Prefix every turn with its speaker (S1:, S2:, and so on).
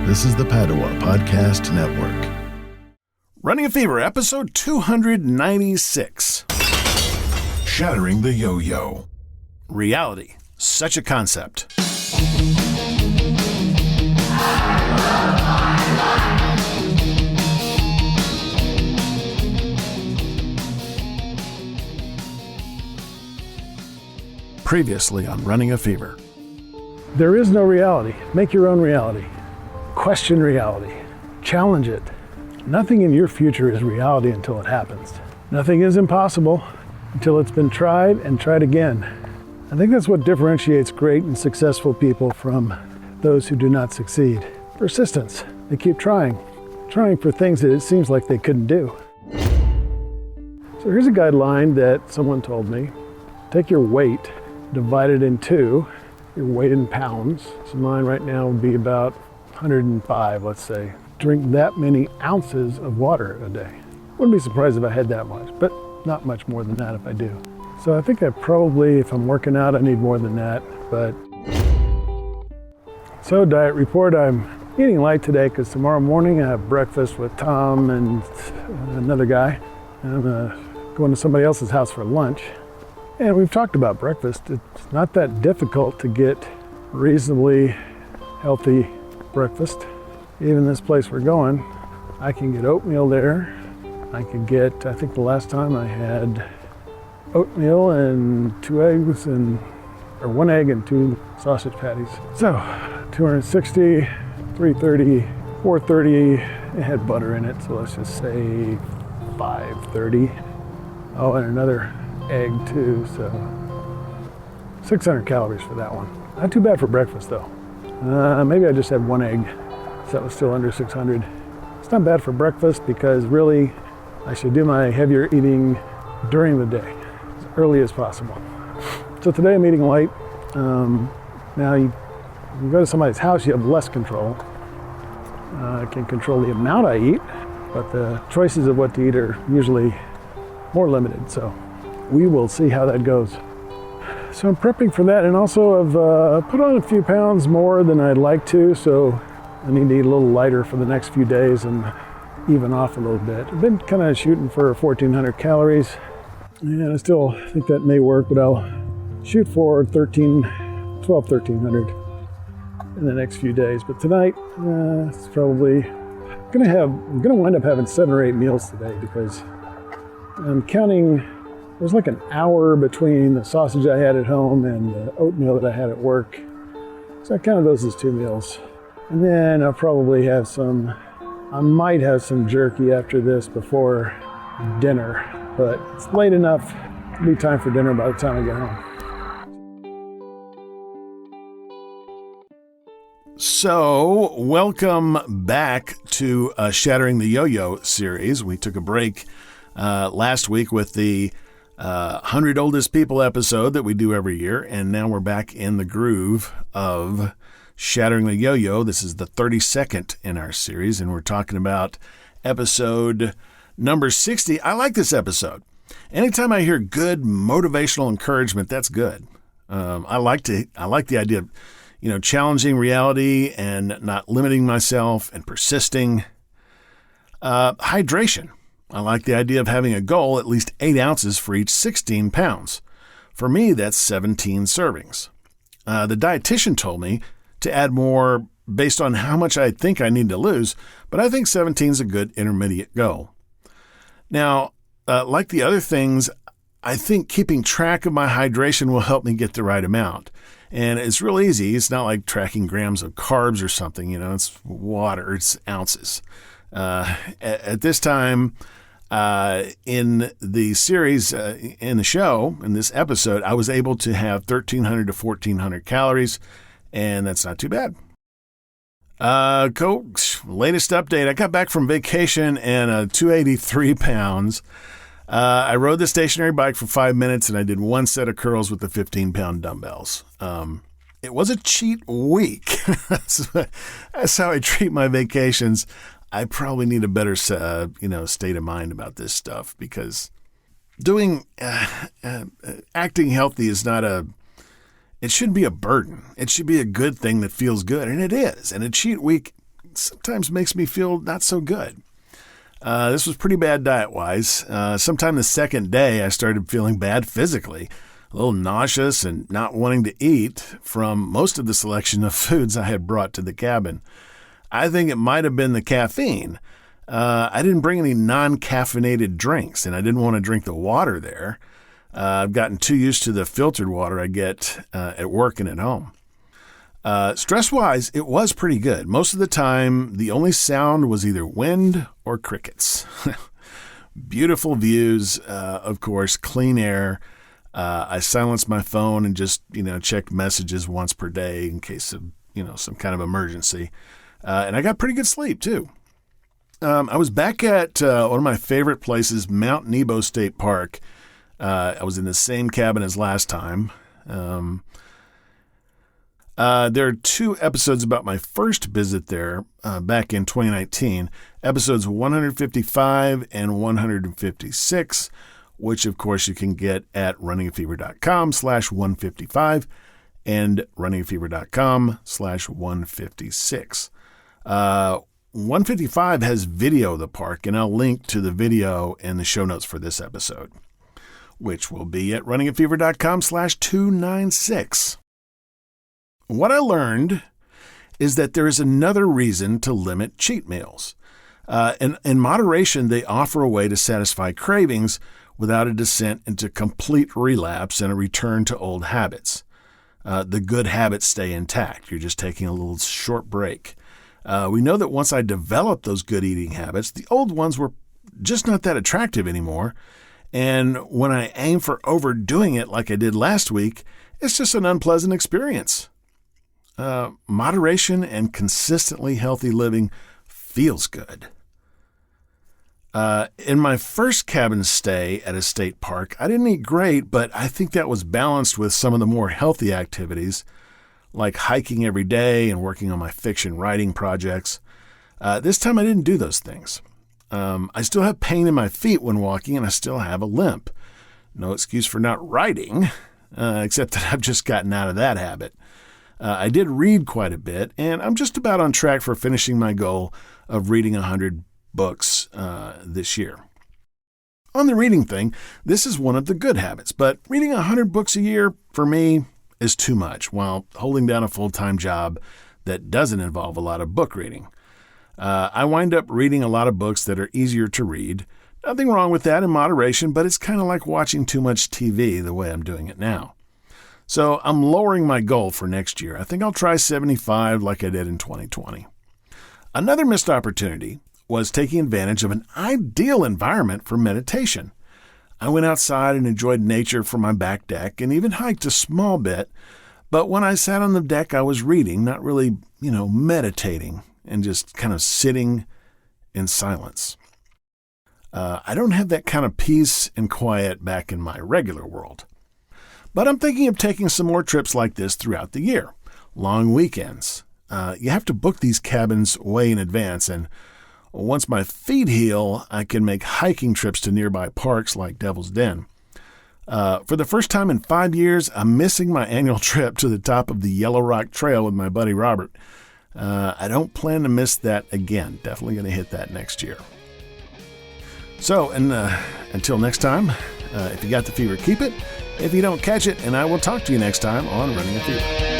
S1: This is the Padua Podcast Network.
S2: Running a Fever, episode 296.
S1: Shattering the Yo-Yo.
S2: Reality, such a concept. Previously on Running a Fever.
S3: There is no reality. Make your own reality. Question reality. Challenge it. Nothing in your future is reality until it happens. Nothing is impossible until it's been tried and tried again. I think that's what differentiates great and successful people from those who do not succeed. Persistence. They keep trying for things that it seems like they couldn't do. So here's a guideline that someone told me. Take your weight, divide it in two, your weight in pounds. So mine right now would be about 105, let's say. Drink that many ounces of water a day. Wouldn't be surprised if I had that much, but not much more than that if I do. So I think I probably, if I'm working out, I need more than that, but. So diet report, I'm eating light today because tomorrow morning I have breakfast with Tom and another guy. I'm going to somebody else's house for lunch. And we've talked about breakfast. It's not that difficult to get reasonably healthy breakfast. Even this place we're going, I can get oatmeal there. I can get, I think the last time I had oatmeal and 2 eggs or 1 egg and 2 sausage patties. So 260, 330, 430, it had butter in it, so let's just say 530. Oh, and another egg too, so 600 calories for that one. Not too bad for breakfast though. Maybe I just had 1 egg, so that was still under 600. It's not bad for breakfast because really I should do my heavier eating during the day, as early as possible. So today I'm eating light. Now you go to somebody's house, you have less control. I can control the amount I eat, but the choices of what to eat are usually more limited, so we will see how that goes. So I'm prepping for that, and also I've put on a few pounds more than I'd like to, so I need to eat a little lighter for the next few days and even off a little bit. I've been kind of shooting for 1,400 calories, and I still think that may work, but I'll shoot for 1,300 in the next few days. But tonight, it's probably I'm gonna wind up having 7 or 8 meals today because I'm counting. There's like an hour between the sausage I had at home and the oatmeal that I had at work. So I counted those as 2 meals. And then I'll probably have I might have some jerky after this before dinner, but it's late enough to be time for dinner by the time I get home.
S2: So, welcome back to Shattering the Yo-Yo series. We took a break last week with the 100 Oldest People episode that we do every year, and now we're back in the groove of Shattering the Yo-Yo. This is the 32nd in our series, and we're talking about episode number 60. I like this episode. Anytime I hear good motivational encouragement, that's good. I like the idea of, challenging reality and not limiting myself and persisting. Hydration. I like the idea of having a goal, at least 8 ounces for each 16 pounds. For me, that's 17 servings. The dietitian told me to add more based on how much I think I need to lose, but I think 17 is a good intermediate goal. Now, like the other things, I think keeping track of my hydration will help me get the right amount. And it's real easy. It's not like tracking grams of carbs or something, it's water, it's ounces. At this time, in the series, in the show, in this episode, I was able to have 1,300 to 1,400 calories, and that's not too bad. Coach, latest update. I got back from vacation and 283 pounds. I rode the stationary bike for 5 minutes, and I did 1 set of curls with the 15-pound dumbbells. It was a cheat week. That's how I treat my vacations. I probably need a better, state of mind about this stuff because doing acting healthy is not it shouldn't be a burden. It should be a good thing that feels good, and it is. And a cheat week sometimes makes me feel not so good. This was pretty bad diet-wise. Sometime the second day, I started feeling bad physically, a little nauseous and not wanting to eat from most of the selection of foods I had brought to the cabin. I think it might have been the caffeine. I didn't bring any non-caffeinated drinks, and I didn't want to drink the water there. I've gotten too used to the filtered water I get at work and at home. Stress-wise, it was pretty good. Most of the time, the only sound was either wind or crickets. Beautiful views, of course, clean air. I silenced my phone and just, checked messages once per day in case of, some kind of emergency. And I got pretty good sleep, too. I was back at one of my favorite places, Mount Nebo State Park. I was in the same cabin as last time. There are 2 episodes about my first visit there back in 2019, episodes 155 and 156, which, of course, you can get at runningafever.com/155 and runningafever.com/156. 155 has video of the park, and I'll link to the video in the show notes for this episode, which will be at runningafever.com/296. What I learned is that there is another reason to limit cheat meals. In moderation, they offer a way to satisfy cravings without a descent into complete relapse and a return to old habits. The good habits stay intact. You're just taking a little short break. We know that once I developed those good eating habits, the old ones were just not that attractive anymore. And when I aim for overdoing it like I did last week, it's just an unpleasant experience. Moderation and consistently healthy living feels good. In my first cabin stay at a state park, I didn't eat great, but I think that was balanced with some of the more healthy activities, like hiking every day and working on my fiction writing projects. This time I didn't do those things. I still have pain in my feet when walking, and I still have a limp. No excuse for not writing, except that I've just gotten out of that habit. I did read quite a bit, and I'm just about on track for finishing my goal of reading 100 books this year. On the reading thing, this is one of the good habits, but reading 100 books a year, for me, is too much while holding down a full-time job that doesn't involve a lot of book reading. I wind up reading a lot of books that are easier to read. Nothing wrong with that in moderation, but it's kind of like watching too much TV the way I'm doing it now. So I'm lowering my goal for next year. I think I'll try 75 like I did in 2020. Another missed opportunity was taking advantage of an ideal environment for meditation. I went outside and enjoyed nature from my back deck and even hiked a small bit. But when I sat on the deck, I was reading, not really, meditating and just kind of sitting in silence. I don't have that kind of peace and quiet back in my regular world. But I'm thinking of taking some more trips like this throughout the year. Long weekends. You have to book these cabins way in advance, and once my feet heal, I can make hiking trips to nearby parks like Devil's Den. For the first time in 5 years, I'm missing my annual trip to the top of the Yellow Rock Trail with my buddy Robert. I don't plan to miss that again. Definitely going to hit that next year. So, until next time, if you got the fever, keep it. If you don't, catch it, and I will talk to you next time on Running a Fever.